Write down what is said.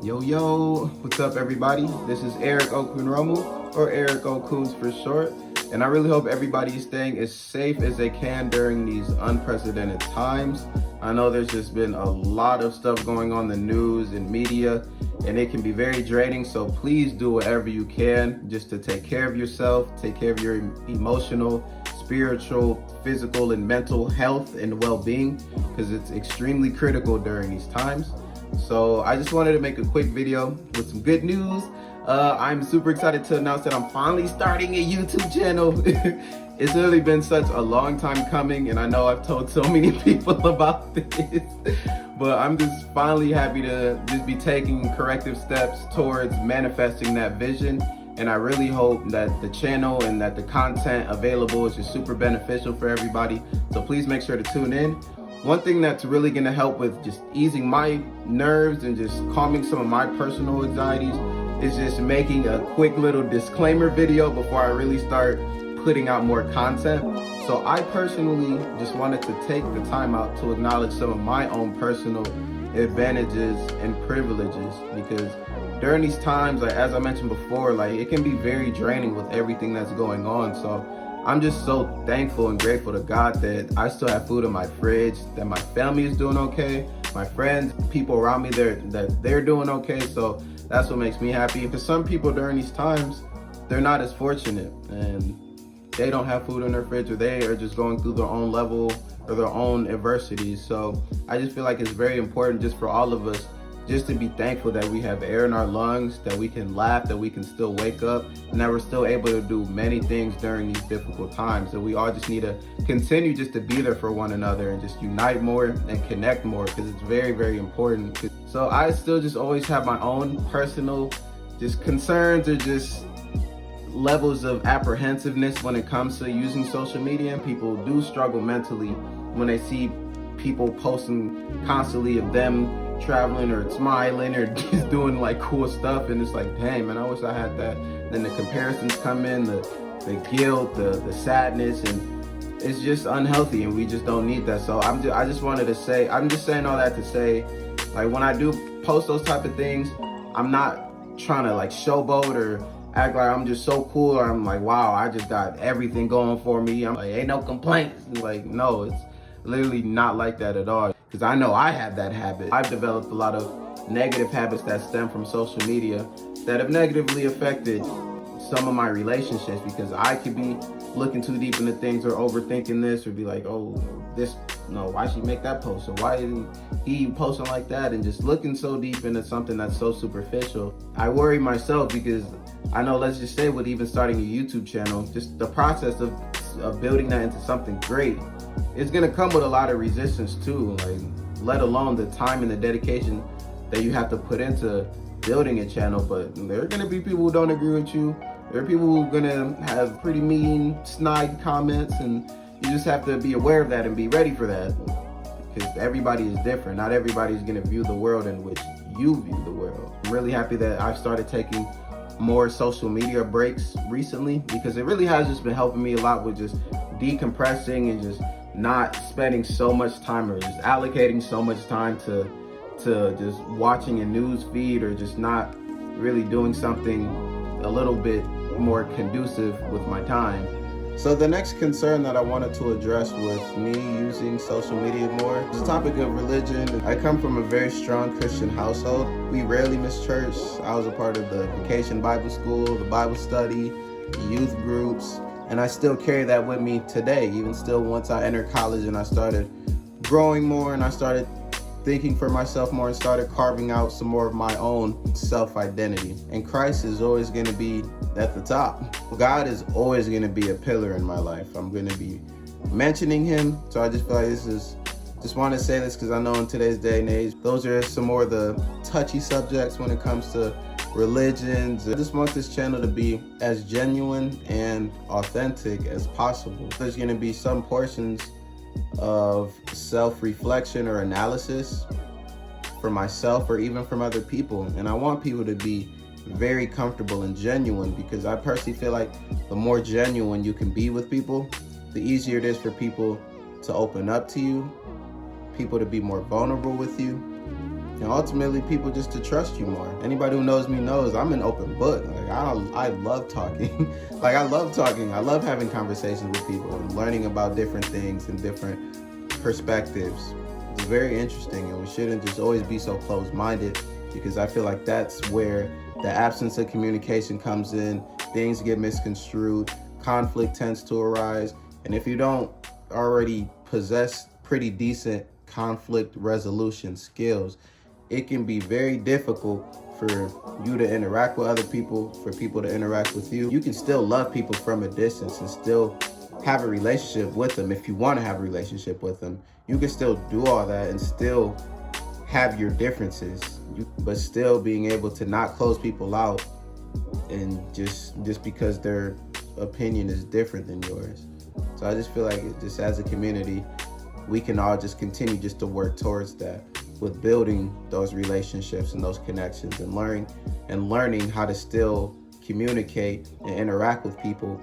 Yo, what's up everybody? This is Eric Okunromu, or Eric Okuns for short. And I really hope everybody is staying as safe as they can during these unprecedented times. I know there's just been a lot of stuff going on in the news and media, and it can be very draining. So please do whatever you can just to take care of yourself, take care of your emotional, spiritual, physical, and mental health and well-being, because it's extremely critical during these times. So I just wanted to make a quick video with some good news. I'm super excited to announce that I'm finally starting a YouTube channel. It's really been such a long time coming, and I know I've told so many people about this, but I'm just finally happy to just be taking corrective steps towards manifesting that vision. And I really hope that the channel and that the content available is just super beneficial for everybody. So please make sure to tune in. One thing that's really gonna help with just easing my nerves and just calming some of my personal anxieties is just making a quick little disclaimer video before I really start putting out more content. So I personally just wanted to take the time out to acknowledge some of my own personal advantages and privileges, because during these times, like as I mentioned before, like it can be very draining with everything that's going on. So I'm just so thankful and grateful to God that I still have food in my fridge, that my family is doing okay, my friends, people around me, they're doing okay. So that's what makes me happy. For some people during these times, they're not as fortunate and they don't have food in their fridge, or they are just going through their own level or their own adversities. So I just feel like it's very important just for all of us just to be thankful that we have air in our lungs, that we can laugh, that we can still wake up, and that we're still able to do many things during these difficult times. So we all just need to continue just to be there for one another and just unite more and connect more, because it's very, very important. So I still just always have my own personal just concerns or just levels of apprehensiveness when it comes to using social media. And people do struggle mentally when they see people posting constantly of them traveling or smiling or just doing like cool stuff, and it's like, dang man, I wish I had that. Then the comparisons come in, the guilt, the sadness, and it's just unhealthy, and we just don't need that. So I just wanted to say, I'm just saying all that to say, like when I do post those type of things, I'm not trying to like showboat or act like I'm just so cool, or I'm like, wow, I just got everything going for me, I'm like, ain't no complaints. Like, no, it's literally not like that at all. Because I know I have that habit. I've developed a lot of negative habits that stem from social media that have negatively affected some of my relationships, because I could be looking too deep into things or overthinking this, or be like, oh, this, no, why she make that post? Or why isn't he posting like that? And just looking so deep into something that's so superficial. I worry myself, because I know, let's just say with even starting a YouTube channel, just the process of building that into something great, it's gonna come with a lot of resistance too, like let alone the time and the dedication that you have to put into building a channel. But there are gonna be people who don't agree with you. There are people who are gonna have pretty mean, snide comments, and you just have to be aware of that and be ready for that, because everybody is different. Not everybody's gonna view the world in which you view the world. I'm really happy that I've started taking more social media breaks recently, because it really has just been helping me a lot with just decompressing and just not spending so much time, or just allocating so much time to just watching a news feed, or just not really doing something a little bit more conducive with my time. So the next concern that I wanted to address with me using social media more is the topic of religion. I come from a very strong Christian household. We rarely miss church. I was a part of the vacation Bible school, the Bible study, the youth groups, and I still carry that with me today. Even still, once I entered college and I started growing more and I started thinking for myself more and started carving out some more of my own self-identity. And Christ is always gonna be at the top. God is always gonna be a pillar in my life. I'm gonna be mentioning him. So I just feel like just want to say this, because I know in today's day and age, those are some more of the touchy subjects when it comes to religions. I just want this channel to be as genuine and authentic as possible. There's gonna be some portions of self-reflection or analysis for myself or even from other people, and I want people to be very comfortable and genuine, because I personally feel like the more genuine you can be with people, the easier it is for people to open up to you, people to be more vulnerable with you, and ultimately people just to trust you more. Anybody who knows me knows I'm an open book. Like I love talking. Like I love talking. I love having conversations with people and learning about different things and different perspectives. It's very interesting, and we shouldn't just always be so closed-minded, because I feel like that's where the absence of communication comes in. Things get misconstrued, conflict tends to arise, and if you don't already possess pretty decent conflict resolution skills, it can be very difficult for you to interact with other people, for people to interact with you. You can still love people from a distance and still have a relationship with them. If you want to have a relationship with them, you can still do all that and still have your differences, but still being able to not close people out and just because their opinion is different than yours. So I just feel like just as a community, we can all just continue just to work towards that, with building those relationships and those connections, and learning how to still communicate and interact with people.